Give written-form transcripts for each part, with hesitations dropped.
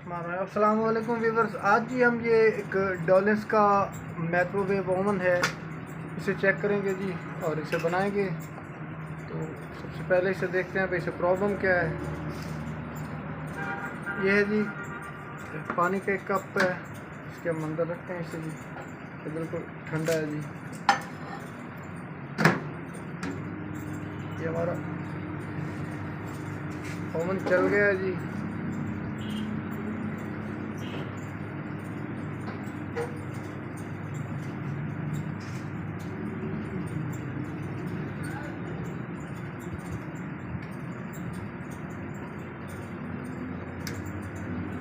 अस्सलाम वालेकुम व्यूअर्स। आज जी हम ये एक डॉलिस का माइक्रोवेव ओवन है, इसे चेक करेंगे जी और इसे बनाएंगे। तो सबसे पहले इसे देखते हैं भाई इसे प्रॉब्लम क्या है। ये है जी पानी का एक कप है, इसके हम अंदर रखते हैं इसे जी, तो बिल्कुल ठंडा है जी। ये हमारा ओवन चल गया है जी।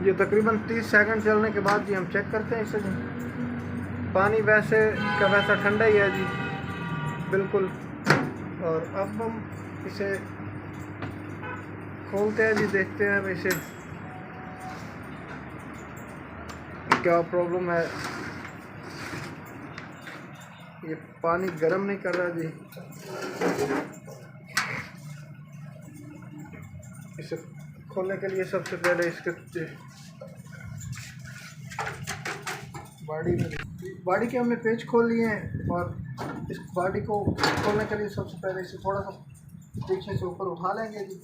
ये तकरीबन 30 सेकंड चलने के बाद जी हम चेक करते हैं इसे जी। पानी वैसे का वैसा ठंडा ही है जी बिल्कुल। और अब हम इसे खोलते हैं जी, देखते हैं इसे क्या प्रॉब्लम है। ये पानी गर्म नहीं कर रहा जी। इसे खोलने के लिए सबसे पहले इसके बॉडी के हमने पेच खोल लिए हैं, और इस बॉडी को खोलने के लिए सबसे पहले इसे थोड़ा सा पीछे से ऊपर उठा लेंगे जी,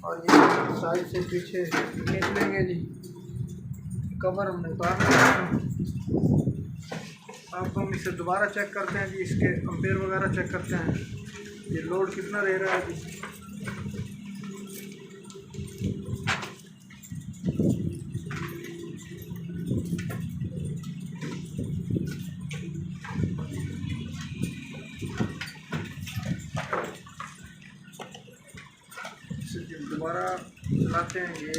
और ये साइड से पीछे खींच लेंगे जी। कवर हमने उतार लिया। अब हम इसे दोबारा चेक करते हैं जी, इसके एम्पेयर वगैरह चेक करते हैं, ये लोड कितना ले रहा है जी। दोबारा चलाते हैं ये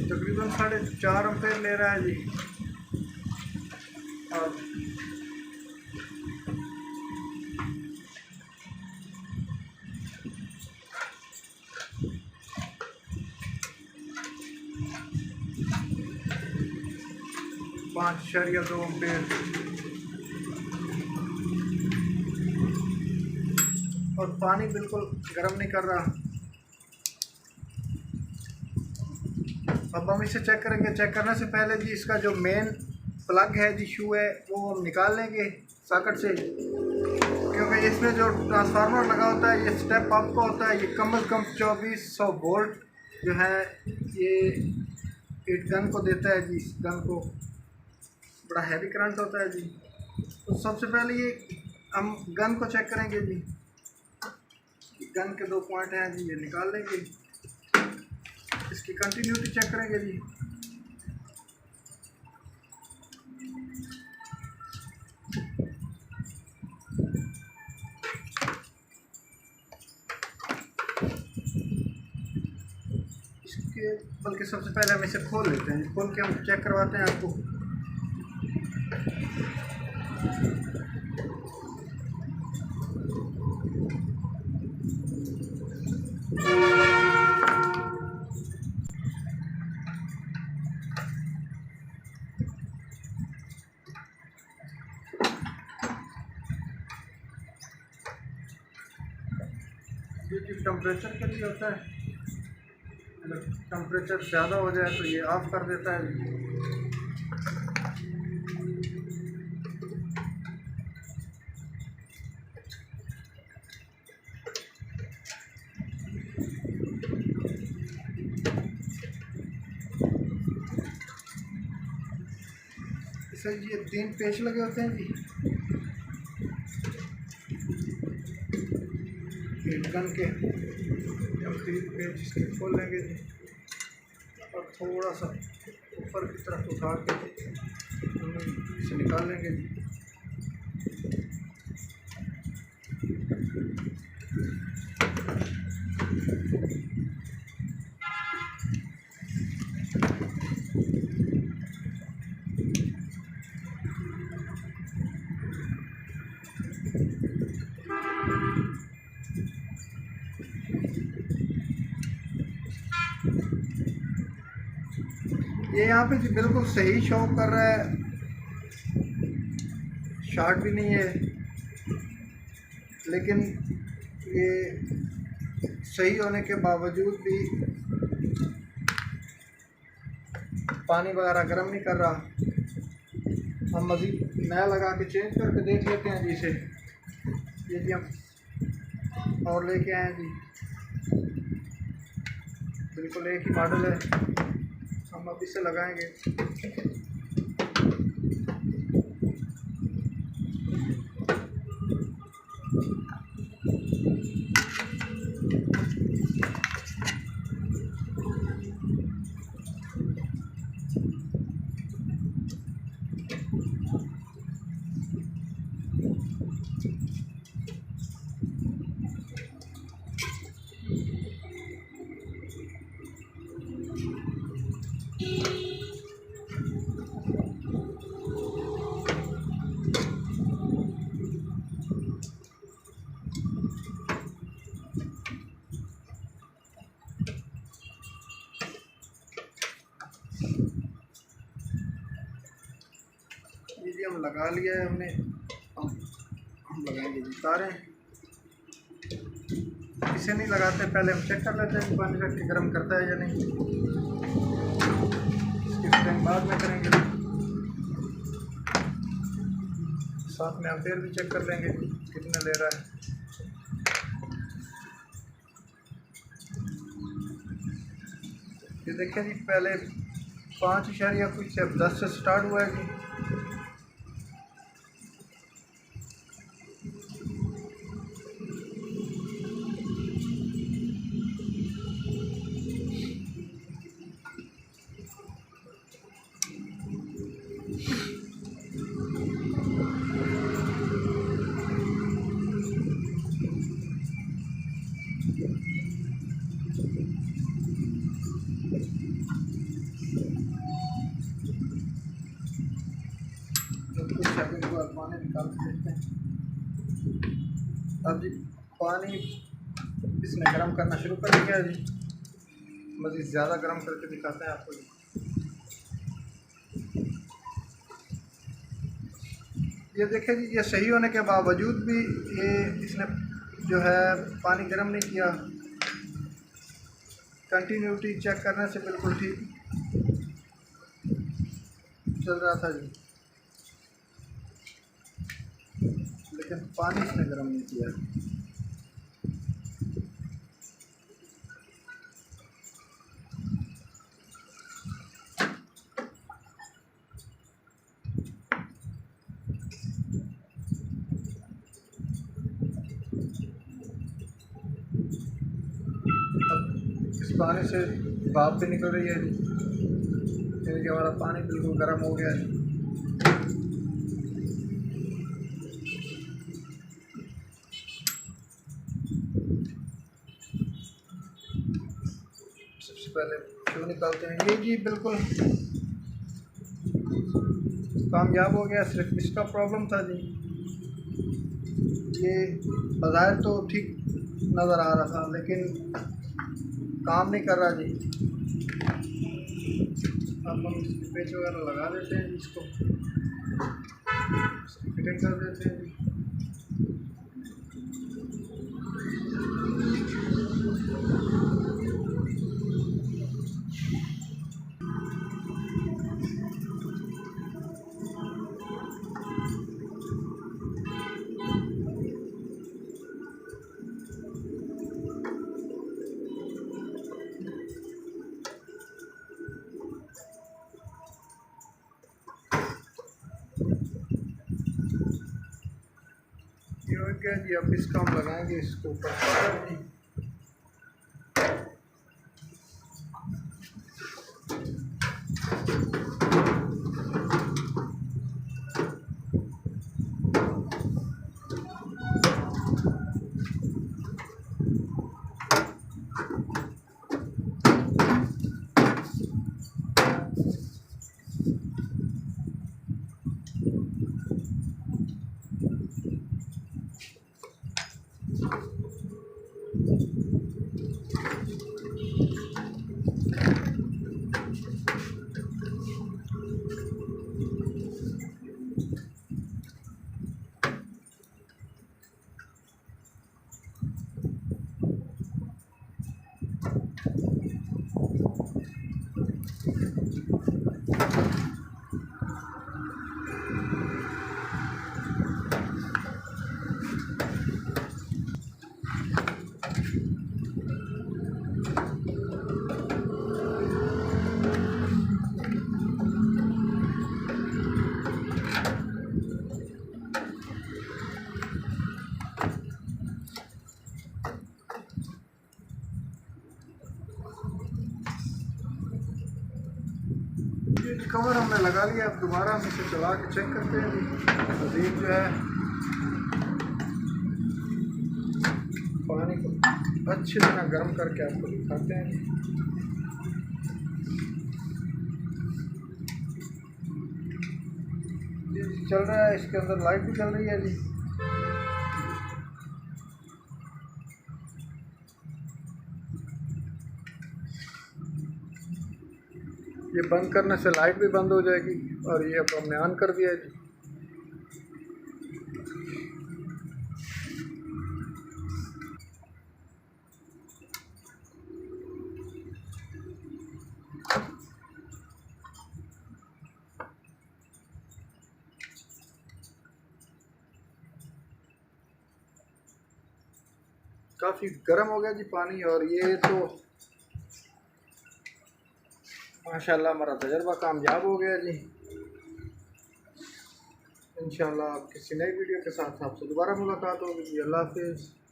तकरीबन 4.5 एम्पेयर ले रहा है जी। और 5.2 एम्पेयर, और पानी बिल्कुल गर्म नहीं कर रहा। अब हम इसे चेक करेंगे। चेक करने से पहले जी इसका जो मेन प्लग है जी, शू है, वो हम निकाल लेंगे सॉकेट से, क्योंकि इसमें जो ट्रांसफार्मर लगा होता है ये स्टेप अप का होता है। ये कम से कम 2400 वोल्ट जो है ये एक गन को देता है जी। इस गन को बड़ा हैवी करंट होता है जी। तो सबसे पहले ये हम गन को चेक करेंगे जी। गन के 2 पॉइंट हैं जी, ये निकाल लेंगे। इसकी कंटिन्यूटी चेक करेंगे जी। इसके बल्कि सबसे पहले हम इसे खोल लेते हैं, खोल के हम चेक करवाते हैं आपको। ये जो टेम्परेचर के लिए होता है, अगर टेम्परेचर ज़्यादा हो जाए तो ये ऑफ कर देता है। इसे ये 3 पेच लगे होते हैं जी गन के। हम 3 पेच इसके खोल लेंगे जी, और थोड़ा सा ऊपर की तरफ उठा के इसे निकाल लेंगे जी। ये यहाँ पे जी बिल्कुल सही शो कर रहा है, शॉर्ट भी नहीं है, लेकिन ये सही होने के बावजूद भी पानी वगैरह गर्म नहीं कर रहा। हम मज़ीद नया लगा के चेंज करके देख लेते हैं जी इसे। ये जी हम और लेके आए हैं जी, बिल्कुल एक ही मॉडल है। हम अब इसे लगाएंगे। जी हम लगा लिया है हमने। हम लगाएंगे जी तारें। इसे नहीं लगाते, पहले हम चेक कर लेते हैं कि पानी रख के गर्म करता है या नहीं। इसकी फिटिंग बाद में करेंगे। साथ में एम्पेयर भी चेक कर लेंगे कितना ले रहा है। ये देखिए जी, पहले 5 कुछ से 10 से स्टार्ट हुआ है जी। कुछ सेकंड के बाद पानी निकाल के देखते हैं। अब जी पानी इसने गर्म करना शुरू कर दिया है जी। मज़ीद ज़्यादा गर्म करके दिखाते हैं आपको जी। ये देखिए जी, ये सही होने के बावजूद भी ये इसने जो है पानी गर्म नहीं किया। कंटिन्यूटी चेक करने से बिल्कुल ठीक चल रहा था जी, लेकिन पानी इसने गर्म नहीं किया। अब इस पानी से भाप भी निकल रही है जी, यानी कि हमारा पानी बिल्कुल गर्म हो गया है। सबसे पहले क्यों निकालते हैं ये जी, बिल्कुल कामयाब हो गया। सिर्फ इसका प्रॉब्लम था जी, ये बाज़ार तो ठीक नज़र आ रहा था लेकिन काम नहीं कर रहा जी। अब हम इसकी पेच वगैरह लगा देते हैं, इसको फिटिंग कर देते हैं जी। ये हो गया जी। अब इसका हम लगाएंगे इसको ऊपर जी। कवर हमने लगा लिया। अब दोबारा हम इसे चला के चेक करते हैं जी। मज़ीद जो है पानी को अच्छी तरह गर्म करके आपको दिखाते हैं जी। चल रहा है, इसके अंदर लाइट भी चल रही है जी। ये बंद करने से लाइट भी बंद हो जाएगी और ये अब हमने ऑन कर दिया है जी। काफ़ी गर्म हो गया जी पानी। और ये तो माशाल्लाह हमारा तजर्बा कामयाब हो गया जी। इंशाल्लाह आप किसी नई वीडियो के साथ आपसे दोबारा मुलाकात होगी जी। अल्लाह हाफिज़।